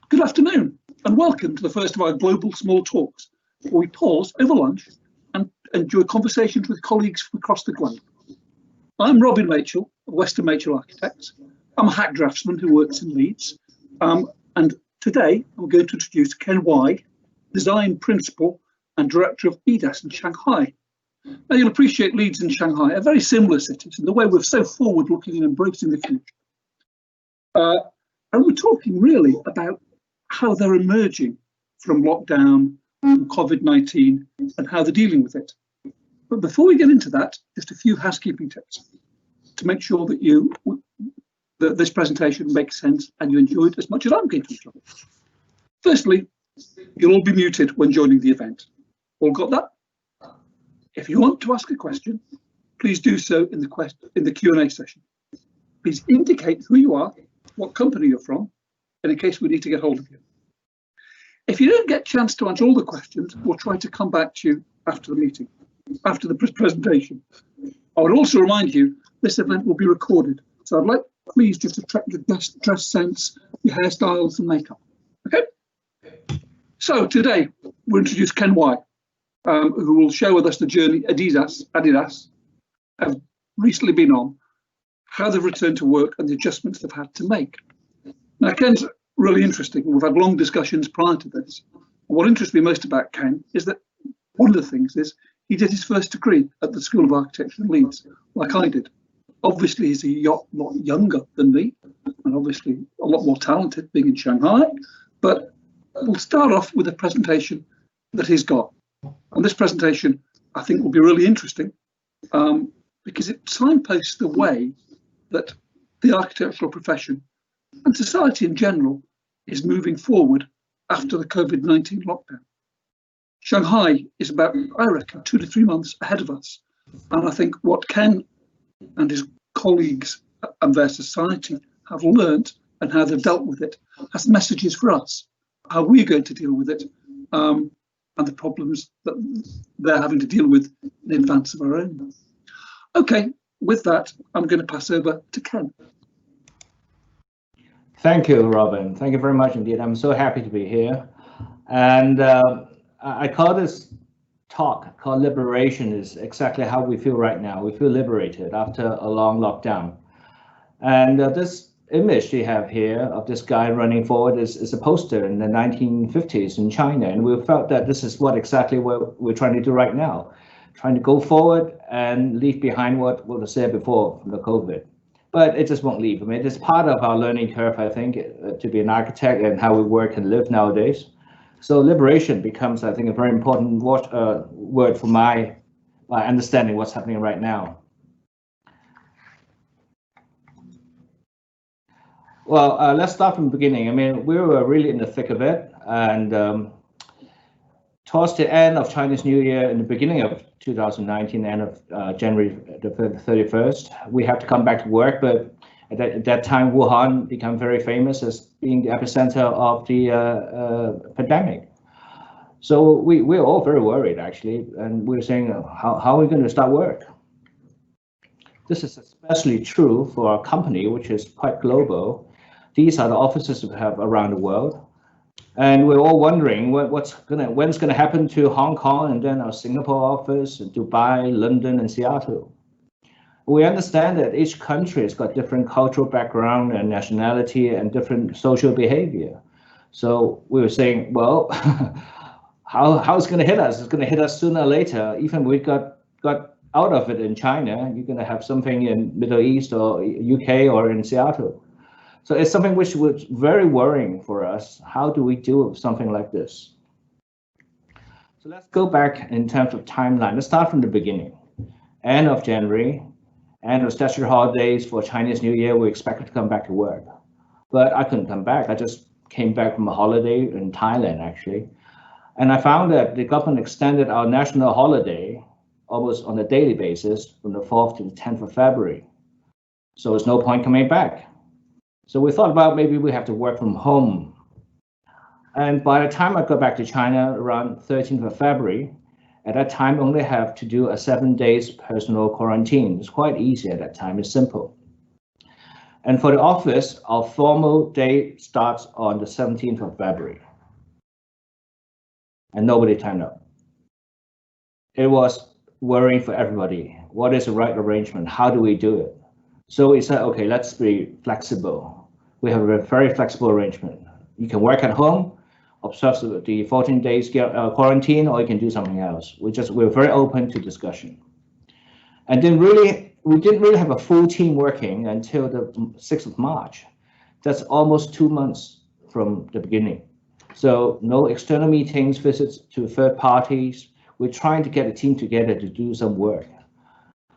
Good afternoon and welcome to the first of our Global Small Talks, where we pause over lunch and enjoy conversations with colleagues from across the globe. I'm Robin Machell of West+Machell Architects. I'm a hack draftsman who works in Leeds, and today I'm going to introduce Ken Wai, Design Principal and Director of Aedas in Shanghai. Now you'll appreciate Leeds and Shanghai are very similar cities in the way we're so forward-looking and embracing the future. And we're talking really about how they're emerging from lockdown, from COVID-19, and how they're dealing with it. But before we get into that, just a few housekeeping tips to make sure that this presentation makes sense and you enjoy it as much as I'm going to enjoy it. Firstly, you'll all be muted when joining the event. All got that? If you want to ask a question, please do so in the Q&A session. Please indicate who you are, what company you're from, and in case we need to get hold of you. If you don't get a chance to answer all the questions, we'll try to come back to you after the meeting, after the presentation. I would also remind you, this event will be recorded, so I'd like please just to track your dress sense, your hairstyles and makeup. Okay? So today, we'll introduce Ken Wai, who will share with us the journey Aedas have recently been on, how they've returned to work and the adjustments they've had to make. Now, Ken's really interesting. We've had long discussions prior to this. What interests me most about Ken is that one of the things is he did his first degree at the School of Architecture in Leeds, like I did. Obviously, he's a lot younger than me, and obviously a lot more talented being in Shanghai. But we'll start off with a presentation that he's got. And this presentation, I think, will be really interesting because it signposts the way that the architectural profession and society in general is moving forward after the COVID-19 lockdown. Shanghai is about, I reckon, 2 to 3 months ahead of us. And I think what Ken and his colleagues and their society have learnt and how they've dealt with it has messages for us, how we're going to deal with it, and the problems that they're having to deal with in advance of our own. Okay, with that, I'm going to pass over to Ken. Thank you, Robin. Thank you very much indeed. I'm so happy to be here. And I call this talk called Liberation is exactly how we feel right now. We feel liberated after a long lockdown. And this image you have here of this guy running forward is a poster in the 1950s in China. And we felt that this is exactly what we're trying to do right now, trying to go forward and leave behind what was said before from the COVID. But it just won't leave. I mean, it's part of our learning curve, I think, to be an architect and how we work and live nowadays. So liberation becomes, I think, a very important word for my understanding what's happening right now. Well, let's start from the beginning. I mean, we were really in the thick of it. And towards the end of Chinese New Year, in the beginning of 2019, end of January the 31st, we have to come back to work. But at that time, Wuhan became very famous as being the epicenter of the pandemic. So we're all very worried, actually. And we're saying, how are we going to start work? This is especially true for our company, which is quite global. These are the offices we have around the world. And we're all wondering when's going to happen to Hong Kong and then our Singapore office, Dubai, London, and Seattle. We understand that each country has got different cultural background and nationality and different social behavior. So we were saying, well, how it's going to hit us? It's going to hit us sooner or later. Even we got out of it in China, you're going to have something in Middle East or UK or in Seattle. So it's something which was very worrying for us. How do we deal with something like this? So let's go back in terms of timeline. Let's start from the beginning. End of January, end of statutory holidays for Chinese New Year, we expected to come back to work. But I couldn't come back. I just came back from a holiday in Thailand, actually. And I found that the government extended our national holiday almost on a daily basis from the 4th to the 10th of February. So there's no point coming back. So we thought about maybe we have to work from home. And by the time I got back to China around 13th of February, at that time, I only have to do a 7 days personal quarantine. It's quite easy at that time, it's simple. And for the office, our formal day starts on the 17th of February. And nobody turned up. It was worrying for everybody. What is the right arrangement? How do we do it? So we said, okay, let's be flexible. We have a very flexible arrangement. You can work at home, observe the 14 days quarantine, or you can do something else. We're very open to discussion. And then we didn't really have a full team working until the 6th of March. That's almost 2 months from the beginning. So no external meetings, visits to third parties. We're trying to get a team together to do some work.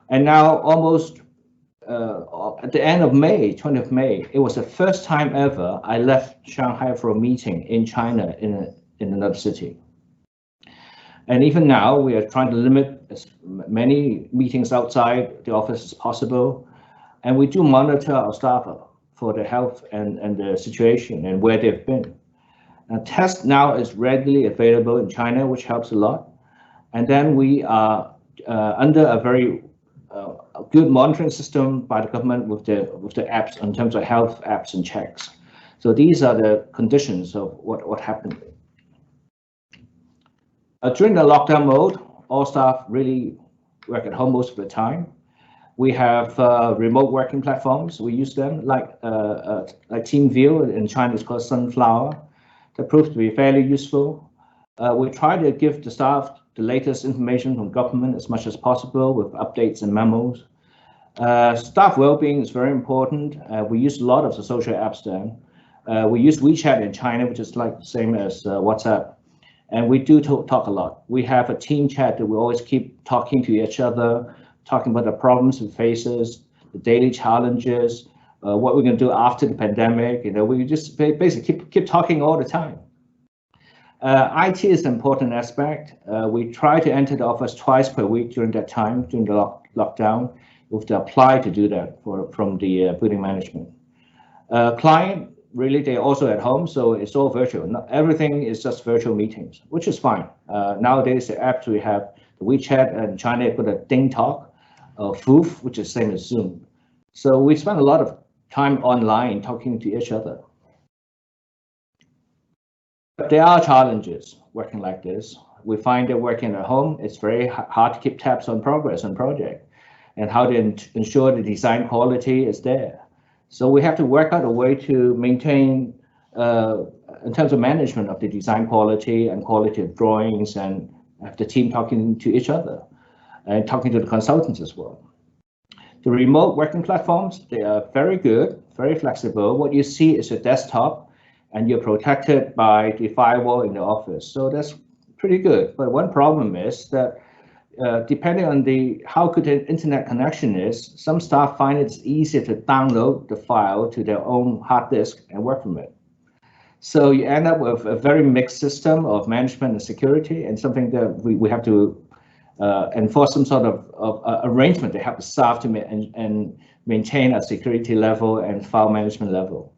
And now almost at the end of May, 20th of May, it was the first time ever I left Shanghai for a meeting in China in another city. And even now, we are trying to limit as many meetings outside the office as possible. And we do monitor our staff for their health and the situation and where they've been. Test now is readily available in China, which helps a lot. And then we are under a very good monitoring system by the government with the apps in terms of health apps and checks. So these are the conditions of what happened. During the lockdown mode, all staff really work at home most of the time. We have remote working platforms. We use them like TeamView in China is called Sunflower. That proves to be fairly useful. We try to give the staff the latest information from government as much as possible with updates and memos. Staff well-being is very important. We use a lot of the social apps there. We use WeChat in China, which is like the same as WhatsApp. And we do talk a lot. We have a team chat that we always keep talking to each other, talking about the problems we faces, the daily challenges, what we're going to do after the pandemic. You know, we just basically keep talking all the time. IT is an important aspect. We try to enter the office twice per week during that time, during the lockdown. We have to apply to do that from the building management. Client, really, they're also at home, so it's all virtual. Not everything is just virtual meetings, which is fine. Nowadays, the apps we have, the WeChat and China put a Ding Talk, Foof, which is same as Zoom. So we spend a lot of time online talking to each other. But there are challenges working like this. We find that working at home, it's very hard to keep tabs on progress on project and how to ensure the design quality is there. So we have to work out a way to maintain, in terms of management of the design quality and quality of drawings, and have the team talking to each other and talking to the consultants as well. The remote working platforms, they are very good, very flexible. What you see is a desktop and you're protected by the firewall in the office. So that's pretty good. But one problem is that depending on how good the internet connection is, some staff find it's easier to download the file to their own hard disk and work from it. So you end up with a very mixed system of management and security, and something that we have to enforce some sort of arrangement to help the staff to maintain a security level and file management level.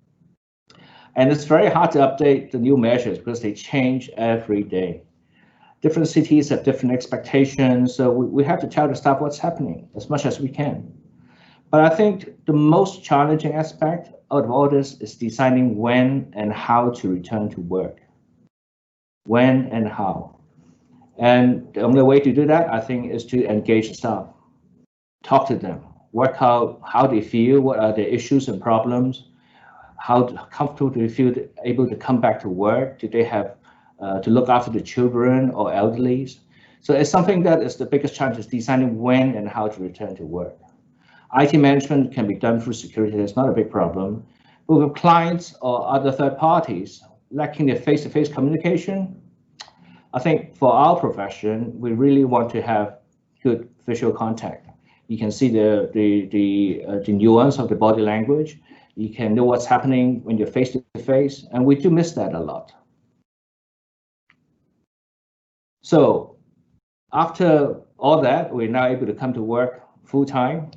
And it's very hard to update the new measures because they change every day. Different cities have different expectations, so we have to tell the staff what's happening as much as we can. But I think the most challenging aspect out of all this is deciding when and how to return to work. When and how. And the only way to do that, I think, is to engage the staff, talk to them, work out how they feel, what are their issues and problems, how comfortable do they feel able to come back to work? Do they have to look after the children or elderly? So it's something that is the biggest challenge, is deciding when and how to return to work. IT management can be done through security, that's not a big problem. But with clients or other third parties, lacking the face-to-face communication, I think for our profession, we really want to have good visual contact. You can see the nuance of the body language. You can know what's happening when you're face-to-face, and we do miss that a lot. So after all that, we're now able to come to work full-time.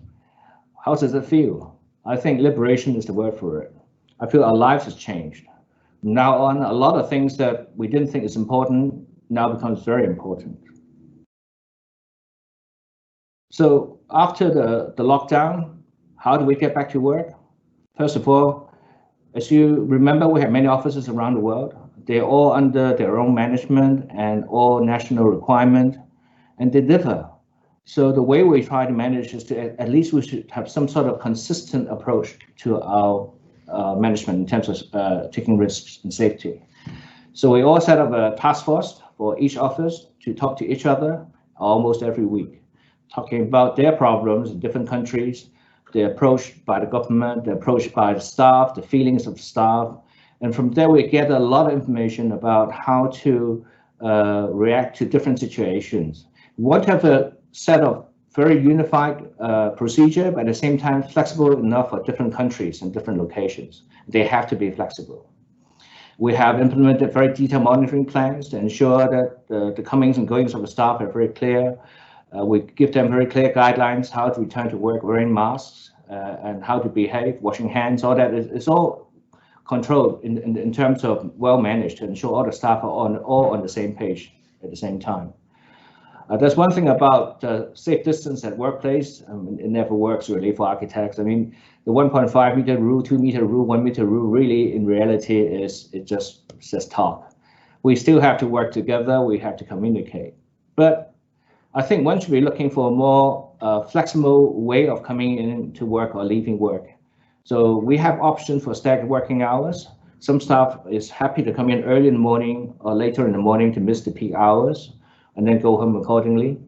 How does it feel? I think liberation is the word for it. I feel our lives has changed. From now on, a lot of things that we didn't think is important now becomes very important. So after the lockdown, how do we get back to work? First of all, as you remember, we have many offices around the world. They're all under their own management and all national requirement, and they differ. So the way we try to manage is to at least we should have some sort of consistent approach to our management in terms of taking risks and safety. So we all set up a task force for each office to talk to each other almost every week, talking about their problems in different countries, the approach by the government, the approach by the staff, the feelings of the staff. And from there, we get a lot of information about how to react to different situations. We want to have a set of very unified procedure, but at the same time, flexible enough for different countries and different locations. They have to be flexible. We have implemented very detailed monitoring plans to ensure that the comings and goings of the staff are very clear. We give them very clear guidelines, how to return to work wearing masks and how to behave, washing hands, all that. It's all controlled in terms of well managed to ensure all the staff are all on the same page at the same time. There's one thing about safe distance at workplace. It never works really for architects. I mean, the 1.5 meter rule, 2 meter rule, 1 meter rule really in reality it just says talk. We still have to work together. We have to communicate. But I think one should be looking for a more flexible way of coming in to work or leaving work. So we have options for staggered working hours. Some staff is happy to come in early in the morning or later in the morning to miss the peak hours and then go home accordingly.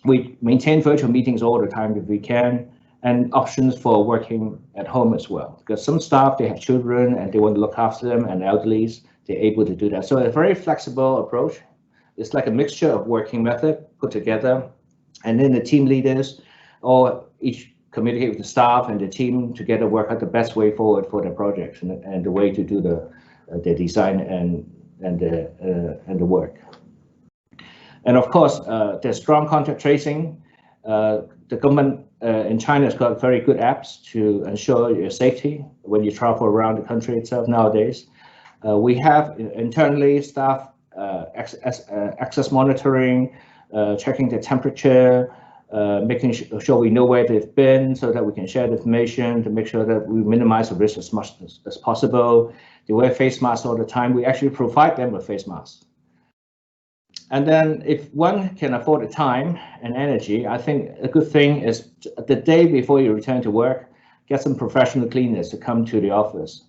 We maintain virtual meetings all the time if we can, and options for working at home as well. Because some staff, they have children and they want to look after them, and elderlies, they're able to do that. So a very flexible approach. It's like a mixture of working method put together, and then the team leaders all each communicate with the staff and the team together work out the best way forward for the projects and the way to do the design and the work. And of course, there's strong contact tracing. The government in China has got very good apps to ensure your safety when you travel around the country itself nowadays. We have internally staff access monitoring, checking the temperature, making sure we know where they've been so that we can share the information to make sure that we minimize the risk as much as possible. They wear face masks all the time. We actually provide them with face masks. And then if one can afford the time and energy, I think a good thing is the day before you return to work, get some professional cleaners to come to the office.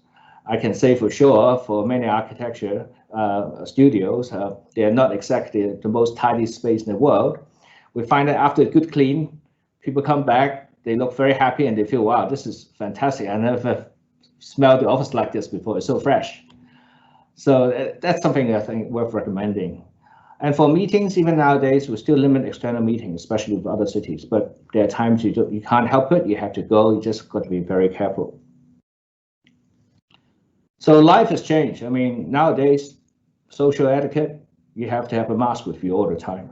I can say for sure, for many architecture studios, they are not exactly the most tidy space in the world. We find that after a good clean, people come back, they look very happy and they feel, wow, this is fantastic. I never smelled the office like this before. It's so fresh. So that's something I think worth recommending. And for meetings, even nowadays, we still limit external meetings, especially with other cities. But there are times you can't help it. You have to go. You just got to be very careful. So life has changed. I mean, nowadays, social etiquette, you have to have a mask with you all the time.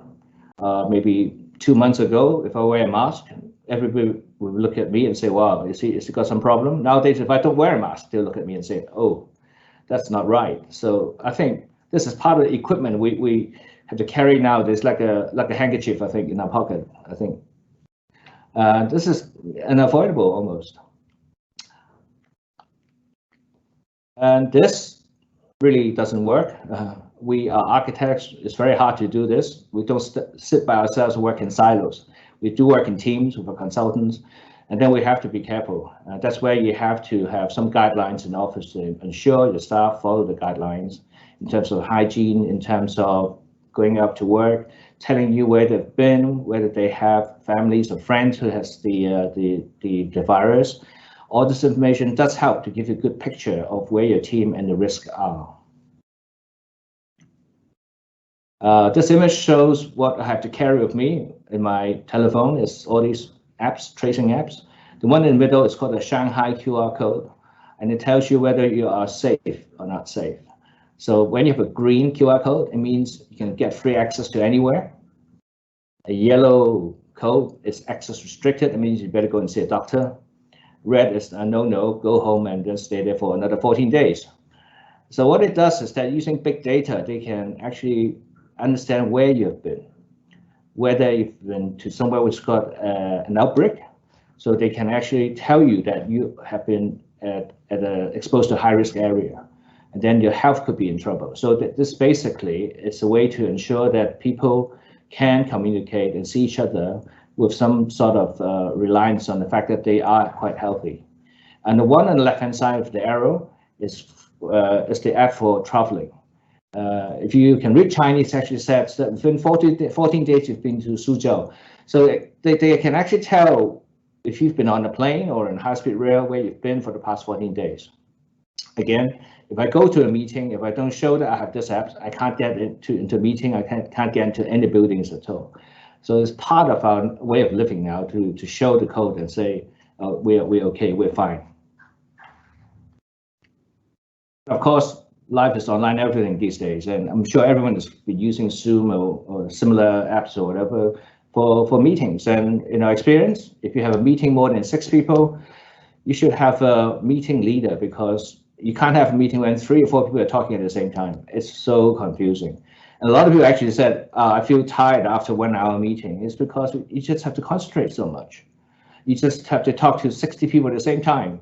Maybe 2 months ago, if I wear a mask, everybody would look at me and say, wow, is he got some problem? Nowadays, if I don't wear a mask, they'll look at me and say, oh, that's not right. So I think this is part of the equipment we have to carry nowadays, like a handkerchief, I think, in our pocket, I think. This is unavoidable almost. And this really doesn't work. We are architects. It's very hard to do this. We don't sit by ourselves and work in silos. We do work in teams with our consultants, and then we have to be careful. That's where you have to have some guidelines in the office to ensure your staff follow the guidelines in terms of hygiene, in terms of going up to work, telling you where they've been, whether they have families or friends who has the virus. All this information does help to give you a good picture of where your team and the risks are. This image shows what I have to carry with me in my telephone. Is all these apps, tracing apps. The one in the middle is called the Shanghai QR code, and it tells you whether you are safe or not safe. So when you have a green QR code, it means you can get free access to anywhere. A yellow code is access restricted. It means you better go and see a doctor. Red is a no-no, go home and then stay there for another 14 days. So what it does is that using big data, they can actually understand where you've been, whether you've been to somewhere which got an outbreak. So they can actually tell you that you have been exposed to high-risk area, and then your health could be in trouble. So this basically is a way to ensure that people can communicate and see each other with some sort of reliance on the fact that they are quite healthy. And the one on the left-hand side of the arrow is the app for traveling. If you can read Chinese, actually says that within 14 days you've been to Suzhou. So they can actually tell if you've been on a plane or in high-speed rail where you've been for the past 14 days. Again, if I go to a meeting, if I don't show that I have this app, I can't get into a meeting, I can't get into any buildings at all. So it's part of our way of living now to show the code and say, we're okay, we're fine. Of course, life is online, everything these days, and I'm sure everyone has been using Zoom or similar apps or whatever for meetings. And in our experience, if you have a meeting more than 6 people, you should have a meeting leader, because you can't have a meeting when 3 or 4 people are talking at the same time. It's so confusing. And a lot of people actually said, I feel tired after 1 hour meeting. It's because you just have to concentrate so much. You just have to talk to 60 people at the same time.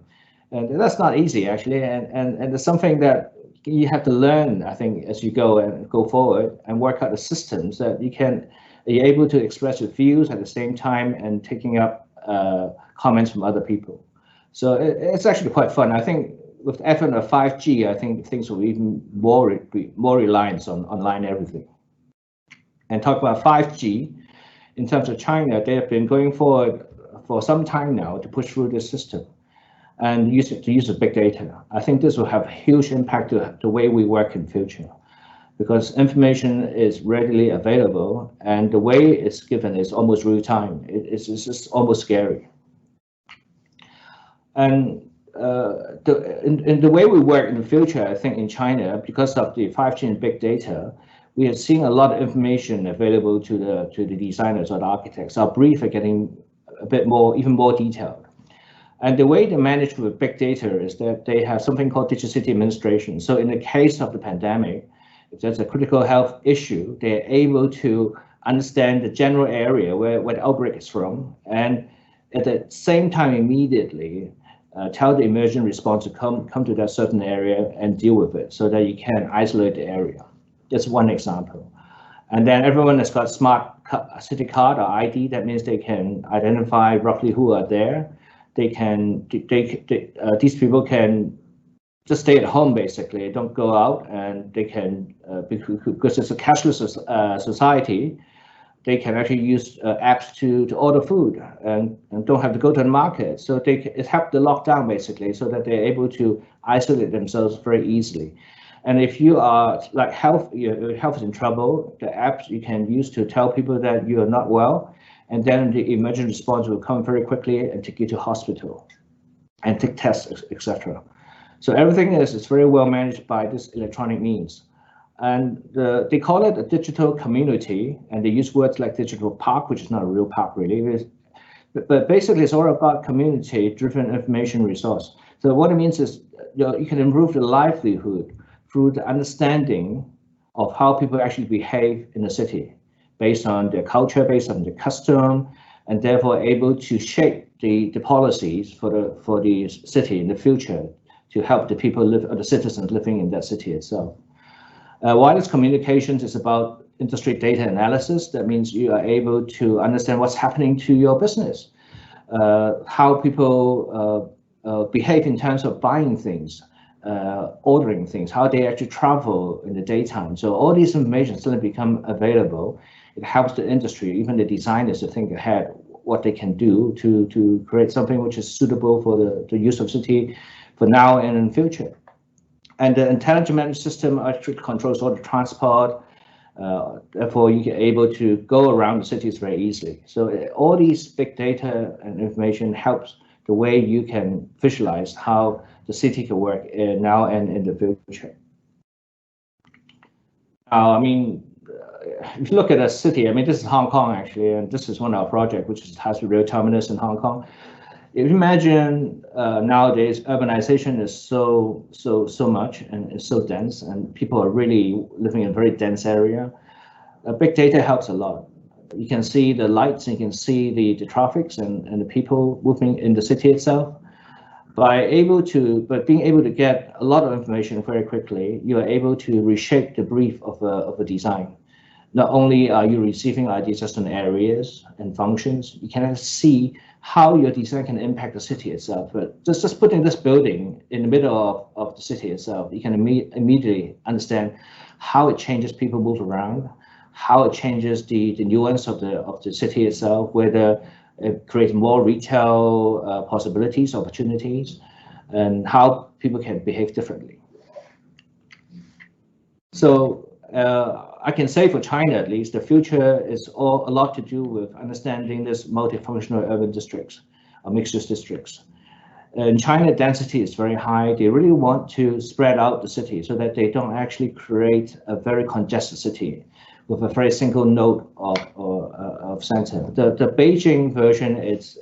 And that's not easy, actually. And it's something that you have to learn, I think, as you go forward and work out the systems that you're able to express your views at the same time and taking up comments from other people. So it's actually quite fun. I think with the advent of 5G, I think things will be even more reliant on online everything. And talk about 5G, in terms of China, they have been going forward for some time now to push through this system and use the big data. I think this will have a huge impact to the way we work in future, because information is readily available and the way it's given is almost real time. It's just almost scary. And in the way we work in the future, I think in China, because of the 5G and big data, we are seeing a lot of information available to the designers or the architects. Our brief are getting a bit more, even more detailed. And the way they manage with big data is that they have something called digital city administration. So in the case of the pandemic, if there's a critical health issue, they're able to understand the general area where the outbreak is from, and at the same time immediately tell the emergent response to come to that certain area and deal with it, so that you can isolate the area. That's one example. And then everyone has got smart city card or ID. That means they can identify roughly who are there. These people can just stay at home, basically, don't go out, and they can, because it's a cashless society, they can actually use apps to order food and don't have to go to the market. So it helped the lockdown, basically, so that they're able to isolate themselves very easily. And if you are like your health is in trouble, the apps you can use to tell people that you are not well, and then the emergency response will come very quickly and take you to hospital and take tests, etc. So everything is very well managed by this electronic means. And they call it a digital community, and they use words like digital park, which is not a real park really. But basically it's all about community-driven information resource. So what it means is you can improve the livelihood through the understanding of how people actually behave in the city, based on their culture, based on their custom, and therefore able to shape the policies for the city in the future to help the people live, or the citizens living in that city itself. Wireless communications is about industry data analysis. That means you are able to understand what's happening to your business, how people behave in terms of buying things, ordering things, how they actually travel in the daytime. So all these information suddenly become available. It helps the industry, even the designers, to think ahead what they can do to create something which is suitable for the use of city for now and in the future. And the intelligent management system actually controls all the transport. Therefore, you're able to go around the cities very easily. So all these big data and information helps the way you can visualize how the city can work now and in the future. I mean, if you look at a city, I mean, this is Hong Kong actually, and this is one of our projects, which is has a rail terminus in Hong Kong. If you imagine nowadays, urbanization is so much and it's so dense, and people are really living in a very dense area. Big data helps a lot. You can see the lights, you can see the traffics and the people moving in the city itself. But being able to get a lot of information very quickly, you are able to reshape the brief of a design. Not only are you receiving ideas just on areas and functions, you can see how your design can impact the city itself. But just putting this building in the middle of the city itself, you can immediately understand how it changes people move around, how it changes the nuance of the city itself, whether it creates more retail possibilities, opportunities, and how people can behave differently. So I can say for China, at least, the future is a lot to do with understanding this multifunctional urban districts, or mixed-use districts. In China, density is very high. They really want to spread out the city so that they don't actually create a very congested city with a very single node of center. The Beijing version is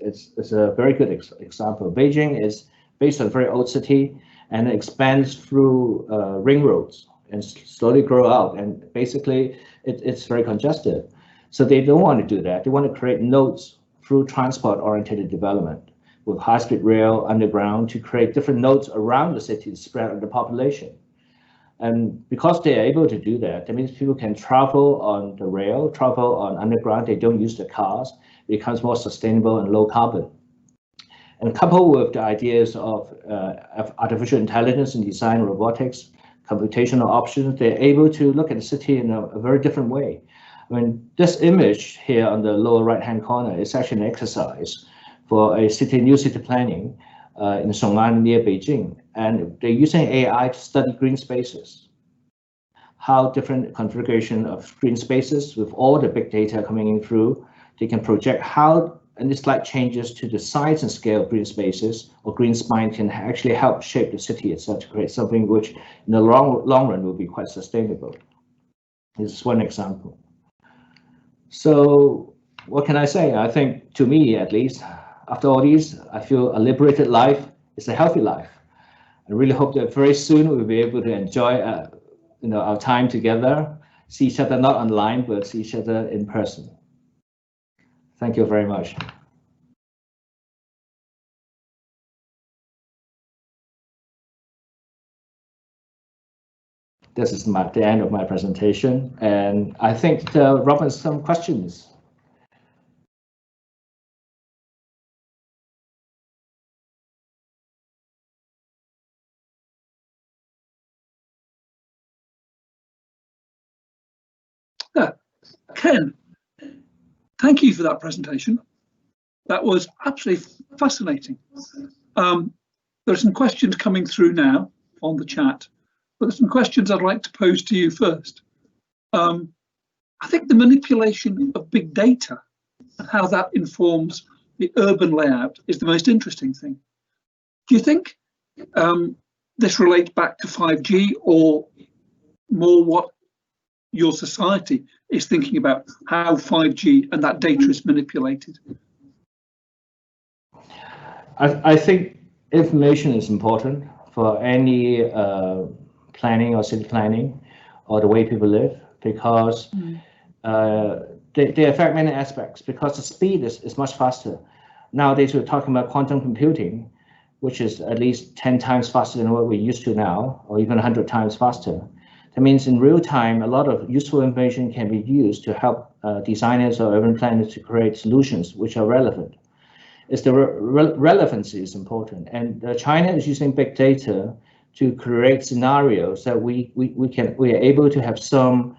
a very good example. Beijing is based on a very old city and expands through ring roads and slowly grow out. And basically, it's very congested. So they don't want to do that. They want to create nodes through transport-oriented development with high-speed rail, underground, to create different nodes around the city to spread the population. And because they are able to do that, that means people can travel on the rail, travel on underground. They don't use the cars. It becomes more sustainable and low carbon. And coupled with the ideas of artificial intelligence and design, robotics, computational options, they're able to look at the city in a very different way. I mean, this image here on the lower right-hand corner is actually an exercise for a new city planning in Shanghai near Beijing. And they're using AI to study green spaces, how different configuration of green spaces with all the big data coming in through, they can project how any slight changes to the size and scale of green spaces or green spine can actually help shape the city itself to create something which in the long run will be quite sustainable. This is one example. So what can I say? I think, to me at least, after all these, I feel a liberated life is a healthy life. I really hope that very soon we'll be able to enjoy our time together, see each other not online, but see each other in person. Thank you very much. This is the end of my presentation, and I think Robin, some questions. Ken, thank you for that presentation. That was absolutely fascinating. There are some questions coming through now on the chat, but there's some questions I'd like to pose to you first. I think the manipulation of big data and how that informs the urban layout is the most interesting thing. Do you think this relates back to 5G, or more what your society is thinking about how 5G and that data is manipulated? I think information is important for any planning or city planning or the way people live, because they affect many aspects, because the speed is much faster. Nowadays, we're talking about quantum computing, which is at least 10 times faster than what we're used to now, or even 100 times faster. That means in real time, a lot of useful information can be used to help designers or urban planners to create solutions which are relevant. It's the relevancy is important, and China is using big data to create scenarios that we are able to have some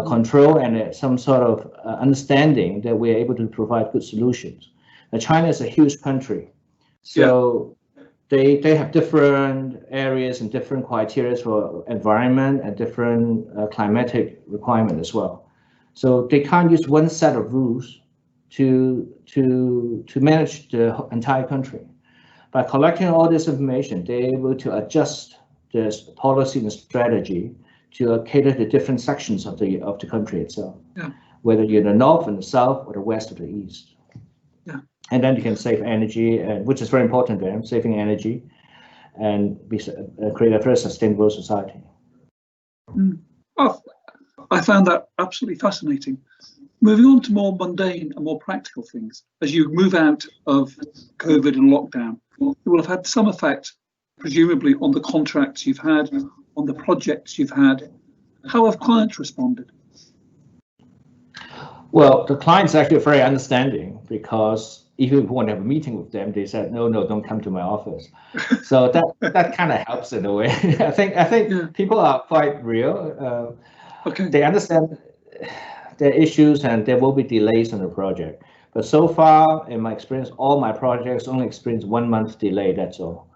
control and some sort of understanding that we are able to provide good solutions. Now, China is a huge country, so they have different areas and different criteria for environment and different climatic requirement as well. So they can't use one set of rules to manage the entire country. By collecting all this information, they're able to adjust this policy and strategy to cater to different sections of the country itself, whether you're in the north and the south or the west or the east. And then you can save energy, which is very important there, saving energy, and create a very sustainable society. Oh, I found that absolutely fascinating. Moving on to more mundane and more practical things, as you move out of COVID and lockdown, it will have had some effect, presumably, on the contracts you've had, on the projects you've had. How have clients responded? Well, the clients actually very understanding, because even if we want to have a meeting with them, they said, no, don't come to my office. So that kind of helps in a way. I think people are quite real. Okay. They understand their issues, and there will be delays on the project. But so far, in my experience, all my projects only experience 1 month delay, that's all.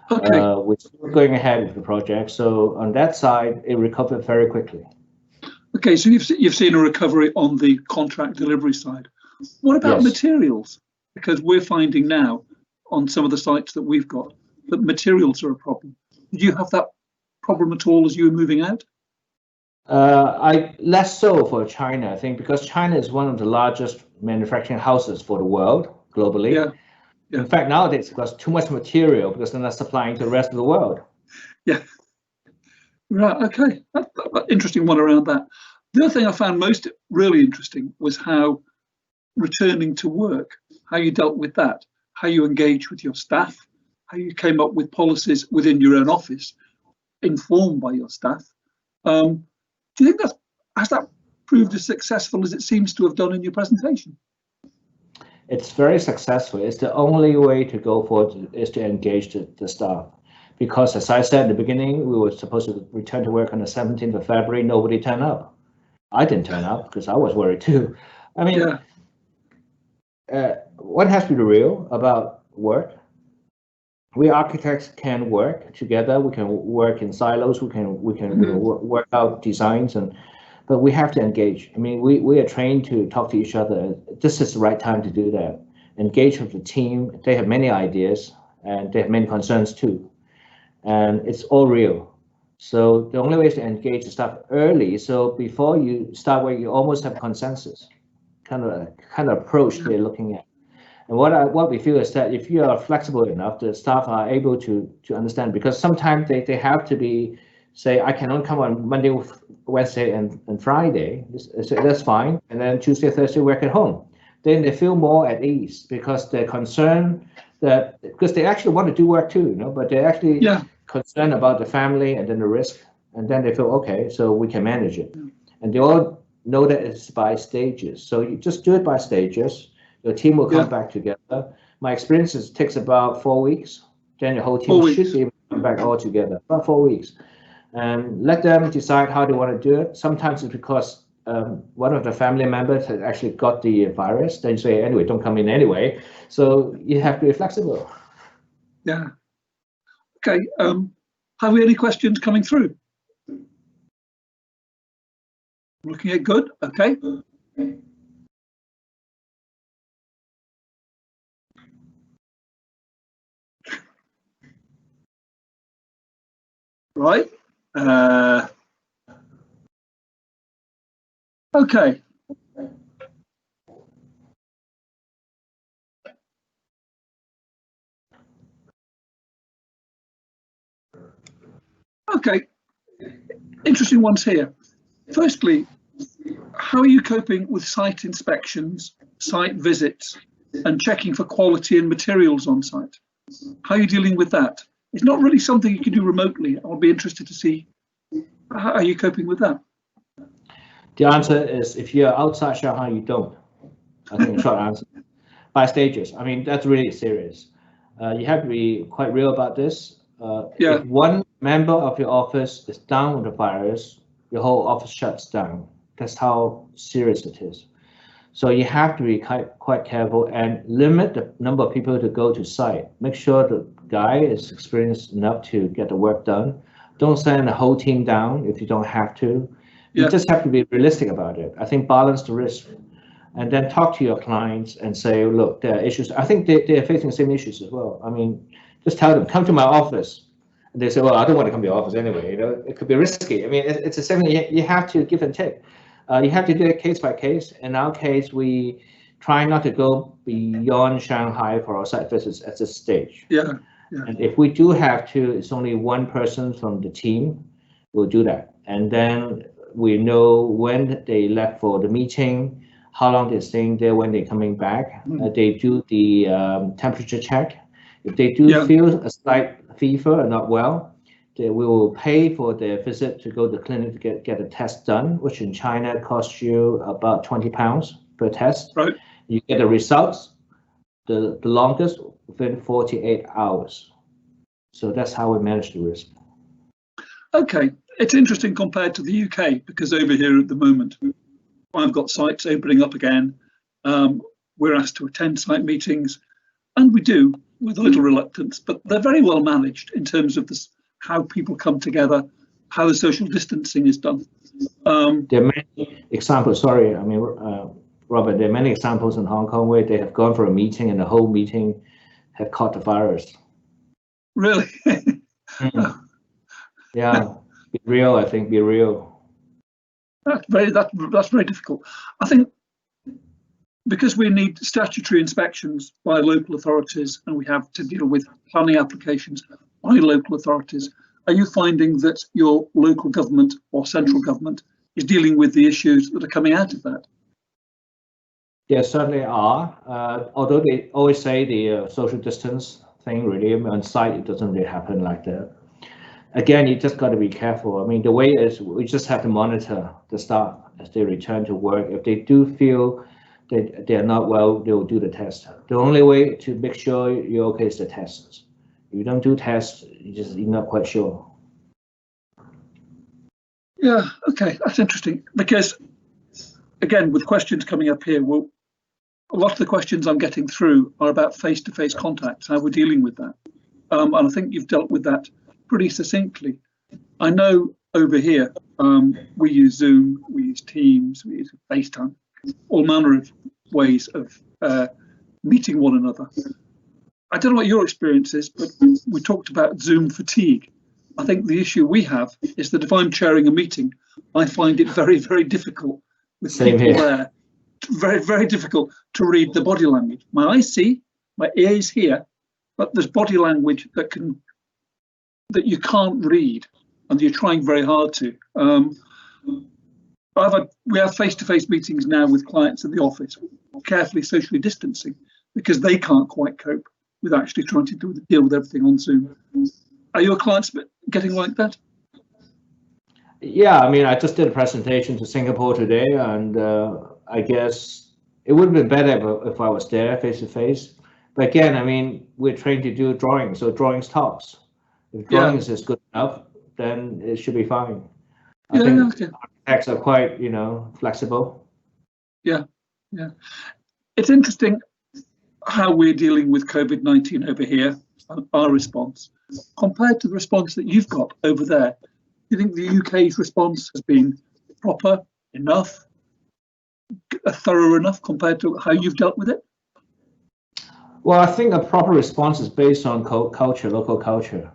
Okay. We're still going ahead with the project. So on that side, it recovered very quickly. Okay, so you've seen a recovery on the contract delivery side. What about materials? Because we're finding now on some of the sites that we've got that materials are a problem. Did you have that problem at all as you were moving out? Less so for China, I think, because China is one of the largest manufacturing houses for the world globally. Yeah. In fact, nowadays, because too much material, because they're not supplying to the rest of the world. Yeah. Right. Okay. That's an interesting one around that. The other thing I found most really interesting was how returning to work, how you dealt with that, how you engaged with your staff, how you came up with policies within your own office, informed by your staff. Do you think has that proved as successful as it seems to have done in your presentation? It's very successful. It's the only way to go forward is to engage the staff. Because as I said at the beginning, we were supposed to return to work on the 17th of February. Nobody turned up. I didn't turn up because I was worried too. I mean, one has to be real about work. We architects can work together. We can work in silos. We can work out designs, but we have to engage. I mean, we are trained to talk to each other. This is the right time to do that. Engage with the team. They have many ideas and they have many concerns too. And it's all real. So the only way is to engage the staff early. So before you start work, you almost have consensus, kind of approach they're looking at. And what we feel is that if you are flexible enough, the staff are able to understand, because sometimes they have to say, I can only come on Monday, Wednesday, and Friday. So that's fine. And then Tuesday, Thursday, work at home. Then they feel more at ease because they're concerned because they actually want to do work too, but they're actually concerned about the family and then the risk. And then they feel, okay, so we can manage it. And they all know that it's by stages. So you just do it by stages. Your team will come back together. My experience is it takes about 4 weeks. Then your whole team should be able to come back all together, about 4 weeks. And let them decide how they want to do it. Sometimes it's because one of the family members has actually got the virus. Then you say, anyway, don't come in anyway. So you have to be flexible. Yeah. Okay. Have we any questions coming through? Looking at good. Okay. Right. Okay. Okay. Interesting ones here. Firstly, how are you coping with site inspections, site visits, and checking for quality and materials on site? How are you dealing with that? It's not really something you can do remotely. I'll be interested to see how are you coping with that. The answer is, if you're outside Shanghai, you don't. I think the short answer. By stages. I mean, that's really serious. You have to be quite real about this. If one member of your office is down with the virus, your whole office shuts down. That's how serious it is. So you have to be quite careful and limit the number of people to go to site. Make sure the guy is experienced enough to get the work done. Don't send the whole team down if you don't have to. You just have to be realistic about it. I think balance the risk. And then talk to your clients and say, look, there are issues. I think they're facing the same issues as well. I mean, just tell them, come to my office. And they say, well, I don't want to come to your office anyway. It could be risky. I mean, it's the same thing. You have to give and take. You have to do it case by case. In our case, we try not to go beyond Shanghai for our site visits at this stage. And if we do have to, it's only one person from the team will do that. And then we know when they left for the meeting, how long they're staying there, when they're coming back. They do the temperature check. If they do feel a slight fever or not well, we will pay for their visit to go to the clinic to get a test done, which in China costs you about £20 per test. Right. You get the results, the longest within 48 hours. So that's how we manage the risk. Okay, it's interesting compared to the UK, because over here at the moment, I've got sites opening up again. We're asked to attend site meetings, and we do with a little reluctance, but they're very well managed in terms of this, how people come together, how the social distancing is done. There are many examples, sorry, I mean, Robert, there are many examples in Hong Kong where they have gone for a meeting and the whole meeting have caught the virus. Really? Yeah, be real, I think, be real. That's very difficult. I think because we need statutory inspections by local authorities and we have to deal with planning applications by local authorities, are you finding that your local government or central government is dealing with the issues that are coming out of that? There certainly are, although they always say the social distance thing really on site, it doesn't really happen like that. Again, you just got to be careful. I mean, the way is we just have to monitor the staff as they return to work. If they do feel that they're not well, they will do the test. The only way to make sure you're okay is the tests. If you don't do tests, you're not quite sure. Yeah, okay, that's interesting. Because, again, with questions coming up here, well, a lot of the questions I'm getting through are about face-to-face contacts, how we're dealing with that. And I think you've dealt with that pretty succinctly. I know over here, we use Zoom, we use Teams, we use FaceTime, all manner of ways of meeting one another. I don't know what your experience is, but we talked about Zoom fatigue. I think the issue we have is that if I'm chairing a meeting, I find it very, very difficult with Same people here. there. Very, very difficult to read the body language. My eyes see, my ears hear, but there's body language that you can't read, and you're trying very hard to. We have face-to-face meetings now with clients in the office, carefully socially distancing, because they can't quite cope with actually trying to deal with everything on Zoom. Are your clients getting like that? Yeah, I mean, I just did a presentation to Singapore today, and I guess it would have been better if I was there face-to-face. But again, I mean, we're trained to do drawings, so drawings talks. If drawings is good enough, then it should be fine. I think architects are quite, flexible. Yeah. It's interesting how we're dealing with COVID-19 over here, and our response, compared to the response that you've got over there. Do you think the UK's response has been proper enough, thorough enough compared to how you've dealt with it? Well, I think a proper response is based on culture, local culture.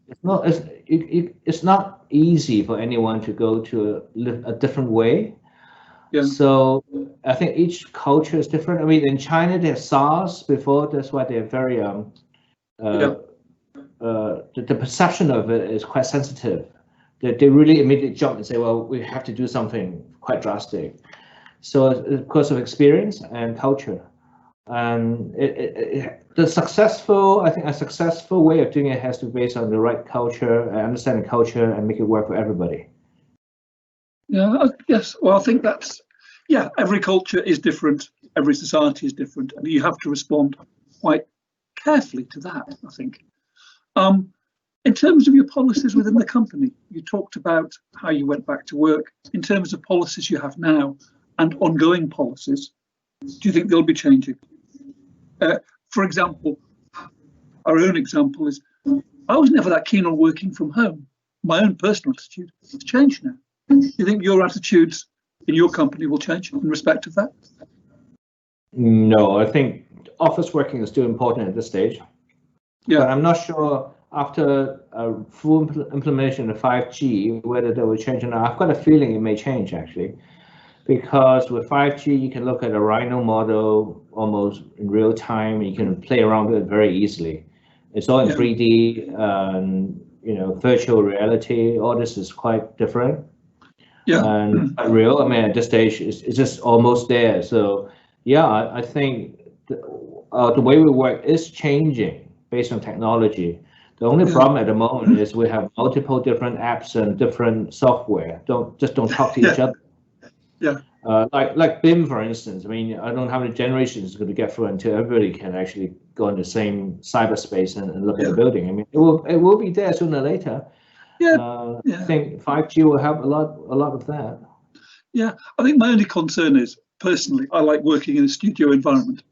It's not easy for anyone to go to a different way. Yeah. So I think each culture is different. I mean, in China, they have SARS before. That's why they're very the perception of it is quite sensitive. They really immediately jump and say, well, we have to do something quite drastic. So because of experience and culture. And a successful way of doing it has to be based on the right culture, understand the culture, and make it work for everybody. Yeah, yes. Well, I think every culture is different, every society is different, and you have to respond quite carefully to that, I think. In terms of your policies within the company, you talked about how you went back to work. In terms of policies you have now and ongoing policies, do you think they'll be changing? For example, our own example is, I was never that keen on working from home. My own personal attitude has changed now. Do you think your attitudes in your company will change in respect of that? No, I think office working is still important at this stage. Yeah. But I'm not sure after a full implementation of 5G, whether they will change or not. I've got a feeling it may change actually. Because with 5G, you can look at a Rhino model almost in real time. You can play around with it very easily. It's all in 3D, virtual reality. All this is quite different. Yeah. And real. I mean, at this stage, it's just almost there. So, yeah, I think the way we work is changing based on technology. The only problem at the moment is we have multiple different apps and different software. Don't talk to each other. Yeah. Like BIM, for instance. I mean, I don't know how many generations it's going to get through until everybody can actually go in the same cyberspace and look at the building. I mean, it will be there sooner or later. I think 5G will help a lot of that. Yeah, I think my only concern is, personally, I like working in a studio environment.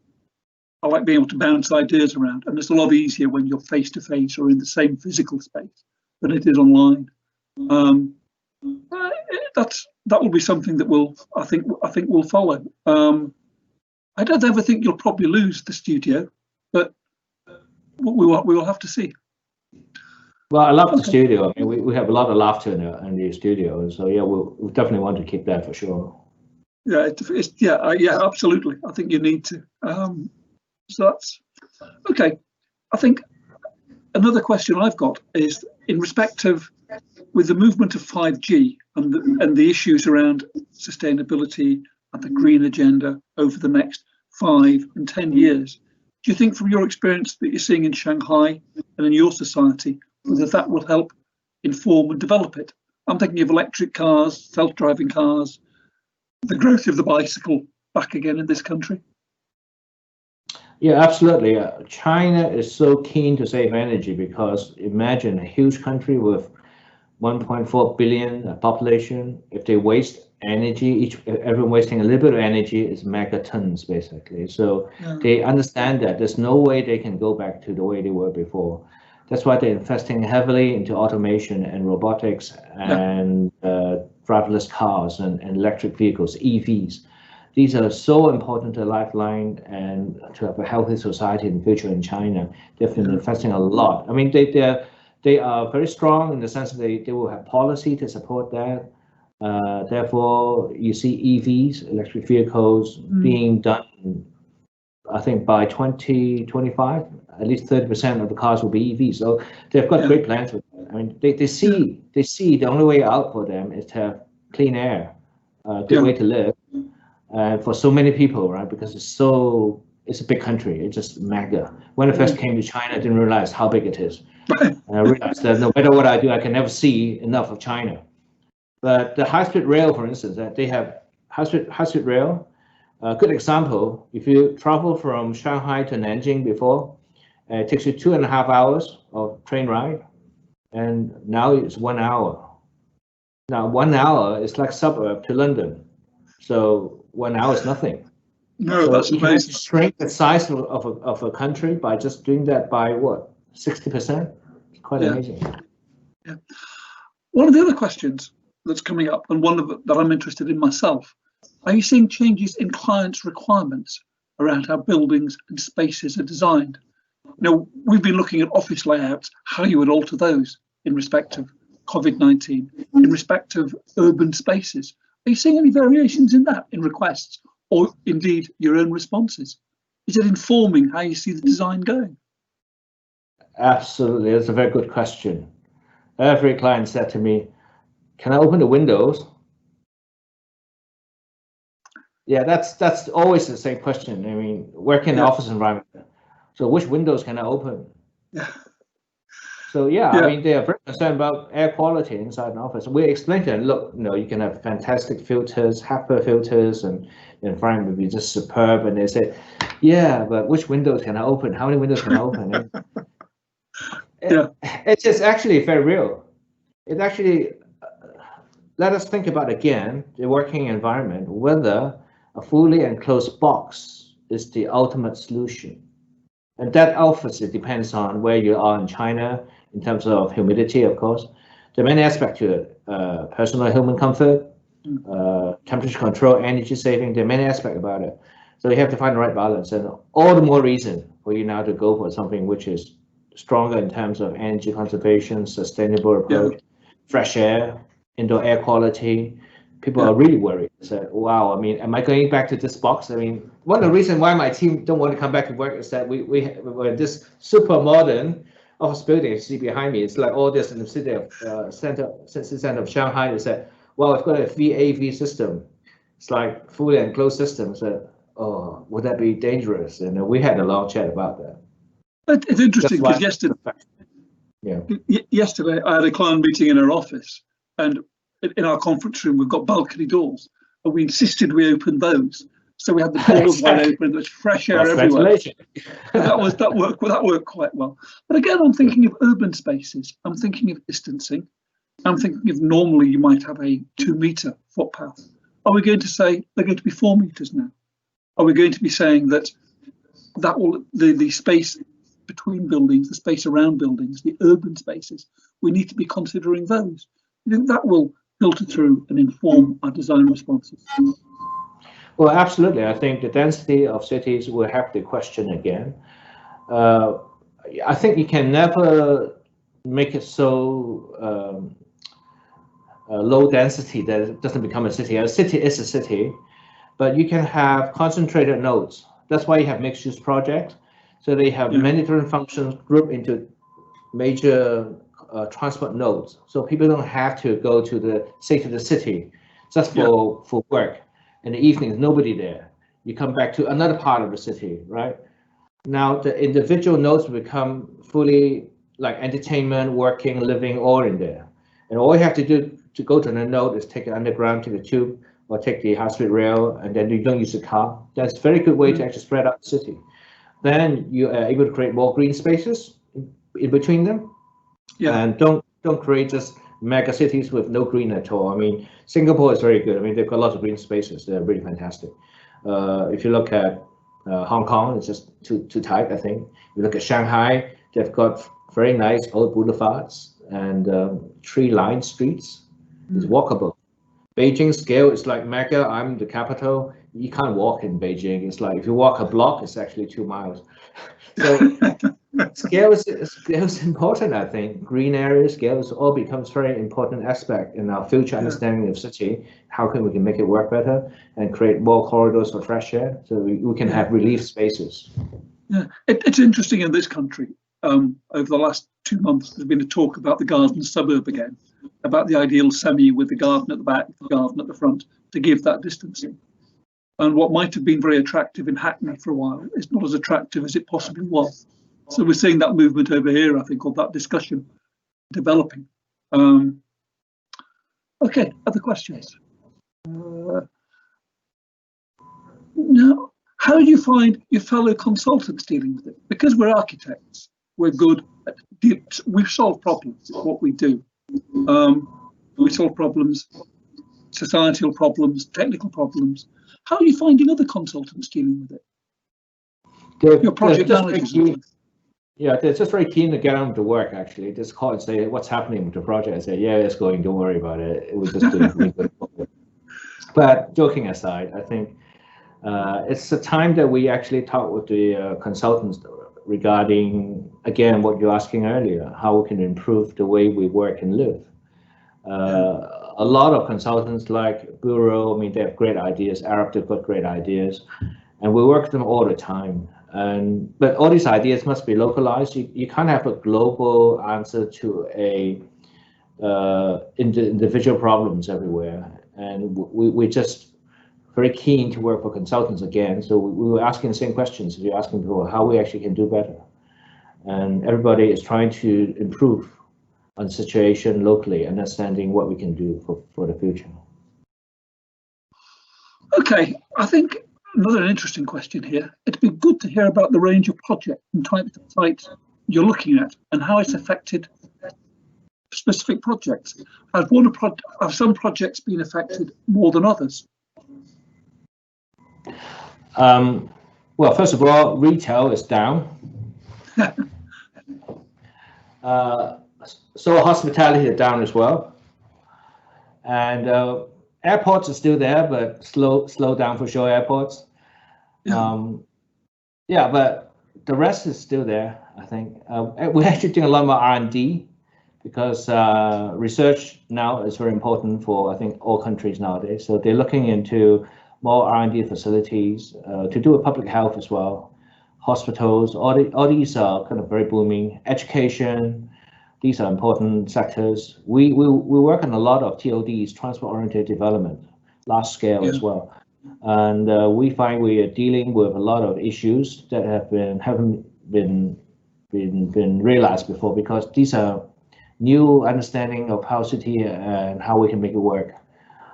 I like being able to bounce ideas around, and it's a lot easier when you're face to face or in the same physical space than it is online. That will be something that I think will follow. I don't ever think you'll probably lose the studio, but we will have to see. Well, I love the studio. I mean, we have a lot of laughter in the studio, so yeah, we'll definitely want to keep that for sure. Yeah, absolutely. I think you need to. So that's okay. I think another question I've got is in respect of with the movement of 5G and the issues around sustainability and the green agenda over the next 5 and 10 years. Do you think, from your experience that you're seeing in Shanghai and in your society, whether that will help inform and develop it? I'm thinking of electric cars, self-driving cars, the growth of the bicycle back again in this country. Yeah, absolutely. China is so keen to save energy because imagine a huge country with 1.4 billion population. If they waste energy, everyone wasting a little bit of energy is megatons basically. So they understand that there's no way they can go back to the way they were before. That's why they're investing heavily into automation and robotics and driverless cars and electric vehicles, EVs. These are so important to lifeline and to have a healthy society in the future in China. They've been investing a lot. I mean, they are very strong in the sense that they will have policy to support that. Therefore, you see EVs, electric vehicles, being done, I think by 2025, at least 30% of the cars will be EVs. So they've got great plans for that. I mean, they see the only way out for them is to have clean air, good way to live. For so many people, right? Because it's a big country. It's just mega. When I first came to China, I didn't realize how big it is. And I realized that no matter what I do, I can never see enough of China. But the high-speed rail, for instance, they have high-speed rail. A good example, if you travel from Shanghai to Nanjing before, it takes you 2.5 hours of train ride, and now it's 1 hour. Now 1 hour is like suburb to London. So 1 hour is nothing. No, so that's you amazing. Can shrink the size of a country by just doing that by what, 60%? It's quite amazing. Yeah. One of the other questions that's coming up, and one of that I'm interested in myself, are you seeing changes in clients' requirements around how buildings and spaces are designed? Now, we've been looking at office layouts, how you would alter those in respect of COVID-19, in respect of urban spaces. Are you seeing any variations in that, in requests, or indeed your own responses? Is it informing how you see the design going? Absolutely, that's a very good question. Every client said to me, "Can I open the windows?" Yeah, that's always the same question. I mean, work in the office environment. So which windows can I open? Yeah. So I mean, they are very concerned about air quality inside an office. We explained to them, look, you can have fantastic filters, HEPA filters, and the environment will be just superb. And they said, yeah, but which windows can I open? How many windows can I open? It's just actually very real. It actually, let us think about again, the working environment, whether a fully enclosed box is the ultimate solution. And that obviously depends on where you are in China in terms of humidity, of course. There are many aspects to it, personal human comfort, temperature control, energy saving. There are many aspects about it. So you have to find the right balance, and all the more reason for you now to go for something which is stronger in terms of energy conservation, sustainable approach, fresh air, indoor air quality. People are really worried. So, wow, I mean, am I going back to this box? I mean, one of the reasons why my team don't want to come back to work is that we're this super modern office building you see behind me. It's like all this in the city of center of Shanghai. Is that, well, we've got a VAV system. It's like fully enclosed system. So oh, would that be dangerous? And we had a long chat about that. But it's interesting because yesterday I had a client meeting in our office, and in our conference room we've got balcony doors, and we insisted we open those. So we had the doors wide open, there's fresh air everywhere. That worked quite well. But again, I'm thinking of urban spaces. I'm thinking of distancing. I'm thinking of normally you might have a 2-meter footpath. Are we going to say they're going to be 4 meters now? Are we going to be saying that will the space between buildings, the space around buildings, the urban spaces, we need to be considering those? I think that will filter through and inform our design responses. Well, absolutely. I think the density of cities will have to question again. I think you can never make it so low density that it doesn't become a city. A city is a city, but you can have concentrated nodes. That's why you have mixed-use projects. So they have many different functions grouped into major transport nodes. So people don't have to go to the city just for work. In the evening, there's nobody there. You come back to another part of the city, right? Now the individual nodes become fully like entertainment, working, living, all in there. And all you have to do to go to the node is take it underground, take the tube, or take the high-speed rail, and then you don't use the car. That's a very good way to actually spread out the city. Then you are able to create more green spaces in between them. And don't create just mega cities with no green at all. I mean, Singapore is very good. I mean, they've got lots of green spaces. They're really fantastic. If you look at Hong Kong, it's just too tight, I think. If you look at Shanghai, they've got very nice old boulevards and tree-lined streets. It's walkable. Beijing's scale is like Mecca. I'm the capital. You can't walk in Beijing. It's like if you walk a block, it's actually 2 miles. So scale is important, I think. Green areas, scales all becomes very important aspect in our future understanding of city. How can we make it work better and create more corridors for fresh air so we can have relief spaces. Yeah, it's interesting in this country. Over the last 2 months, there's been a talk about the garden suburb again, about the ideal semi with the garden at the back, the garden at the front, to give that distancing. And what might have been very attractive in Hackney for a while is not as attractive as it possibly was. So we're seeing that movement over here, I think, or that discussion developing. Okay, other questions? Now, how do you find your fellow consultants dealing with it? Because we're architects, we're good at we solve problems. It's what we do. We solve problems, societal problems, technical problems. How are you finding other consultants dealing with it? Your project managers. They're just very keen to get on to work, actually. Just call and say, what's happening with the project? And say, yeah, it's going, don't worry about it. It was just doing good. But joking aside, I think it's a time that we actually talk with the consultants regarding, again, what you're asking earlier, how we can improve the way we work and live. A lot of consultants like Bureau, I mean, they have great ideas. Arab, they've got great ideas, and we work with them all the time. But all these ideas must be localized. You can't have a global answer to individual problems everywhere. And we're just very keen to work for consultants again. So we were asking the same questions. We're asking people how we actually can do better. And everybody is trying to improve on the situation locally, understanding what we can do for the future. Okay, I think another interesting question here. It'd be good to hear about the range of projects and types of sites you're looking at and how it's affected specific projects. Have some projects been affected more than others? Well, first of all, retail is down. So hospitality is down as well, and airports are still there, but slow down for sure. Airports, but the rest is still there. I think we're actually doing a lot more R&D because research now is very important for I think all countries nowadays. So they're looking into more R&D facilities to do with public health as well. Hospitals, all these are kind of very booming. Education. These are important sectors. We work on a lot of TODs, transport-oriented development, large scale as well. And we find we are dealing with a lot of issues that haven't been realized before, because these are new understanding of how city and how we can make it work.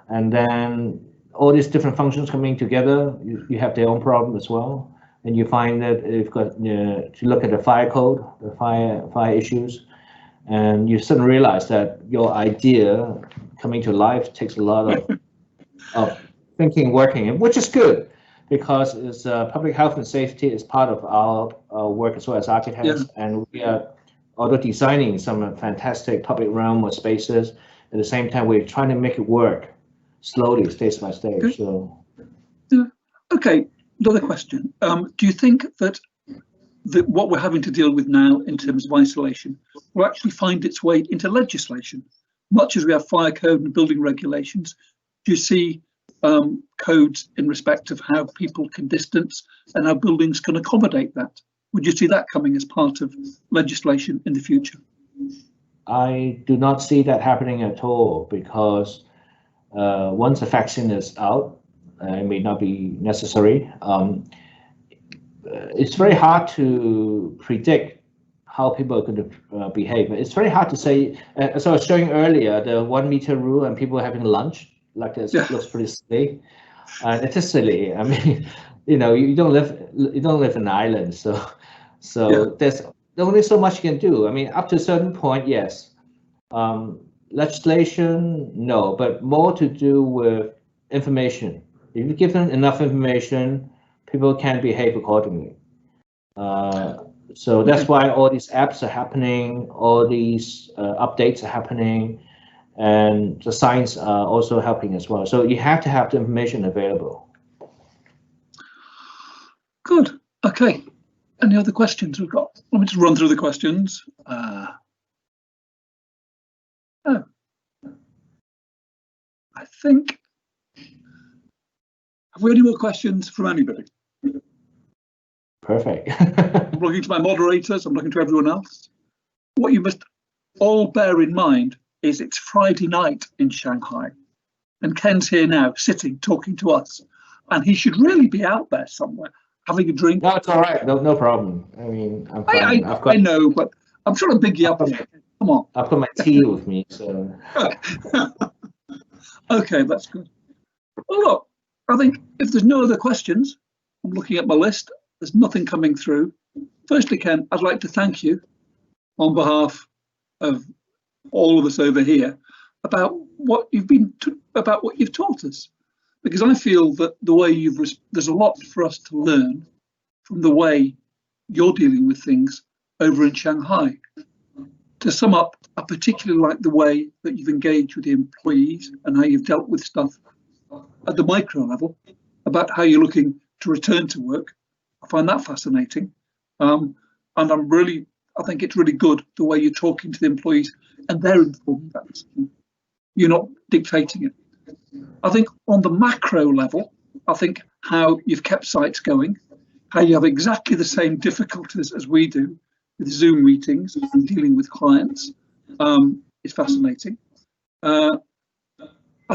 And then all these different functions coming together, you have their own problem as well. And you find that you've got to look at the fire code, the fire issues, and you suddenly realize that your idea coming to life takes a lot of thinking, working, which is good, because it's public health and safety is part of our work as well as architects, and we are although designing some fantastic public realm or spaces, at the same time we're trying to make it work slowly, stage by stage. So, okay. Another question. Do you think that what we're having to deal with now in terms of isolation will actually find its way into legislation? Much as we have fire code and building regulations, do you see codes in respect of how people can distance and how buildings can accommodate that? Would you see that coming as part of legislation in the future? I do not see that happening at all, because once the vaccine is out, it may not be necessary. It's very hard to predict how people are going to behave. It's very hard to say. As I was showing earlier, the 1 meter rule and people having lunch like this looks pretty silly, and it's just silly. I mean, you don't live in an island, so there's only so much you can do. I mean, up to a certain point, yes. Legislation, no, but more to do with information. If you give them enough information, people can behave accordingly. So that's why all these apps are happening, all these updates are happening, and the science are also helping as well. So you have to have the information available. Good. Okay. Any other questions we've got? Let me just run through the questions. I think. Have we any more questions from anybody? Perfect. I'm looking to my moderators, I'm looking to everyone else. What you must all bear in mind is it's Friday night in Shanghai, and Ken's here now, sitting, talking to us, and he should really be out there somewhere, having a drink. No, it's all right. No problem. I mean, I'm fine. I know, but I'm trying to big you up. Come on. I've got my tea with me, so. Okay, that's good. Well, look, I think if there's no other questions, I'm looking at my list, there's nothing coming through. Firstly, Ken, I'd like to thank you on behalf of all of us over here about what you've taught us, because I feel that the way there's a lot for us to learn from the way you're dealing with things over in Shanghai. To sum up, I particularly like the way that you've engaged with the employees and how you've dealt with stuff at the micro level about how you're looking to return to work. I find that fascinating. And I think it's really good the way you're talking to the employees and they're informing that decision. You're not dictating it. I think on the macro level, I think how you've kept sites going, how you have exactly the same difficulties as we do with Zoom meetings and dealing with clients is fascinating. I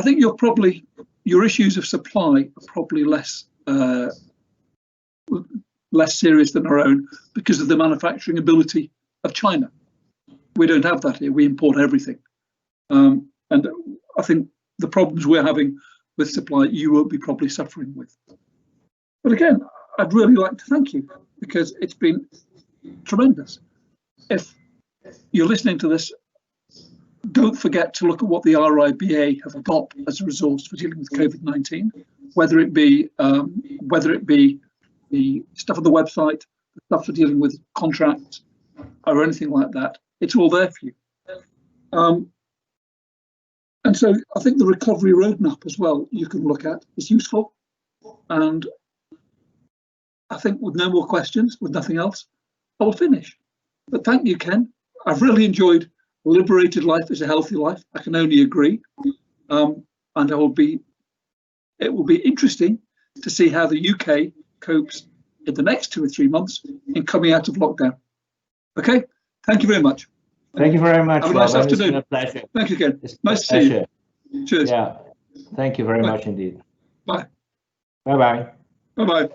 think your issues of supply are probably less serious than our own because of the manufacturing ability of China. We don't have that here. We import everything. And I think the problems we're having with supply, you won't be probably suffering with. But again, I'd really like to thank you because it's been tremendous. If you're listening to this, don't forget to look at what the RIBA have got as a resource for dealing with COVID-19, whether it be the stuff on the website, the stuff for dealing with contracts, or anything like that. It's all there for you. And so I think the recovery roadmap as well you can look at is useful. And I think with no more questions, with nothing else, I will finish. But thank you, Ken. I've really enjoyed Liberated Life is a Healthy Life. I can only agree. And it will be interesting to see how the UK copes in the next 2 or 3 months in coming out of lockdown. Okay, thank you very much. Thank you very much. Have a nice afternoon. It's been a pleasure. Thank you again. It's nice to see you. Cheers. Yeah, thank you very much indeed. Bye. Bye-bye. Bye-bye.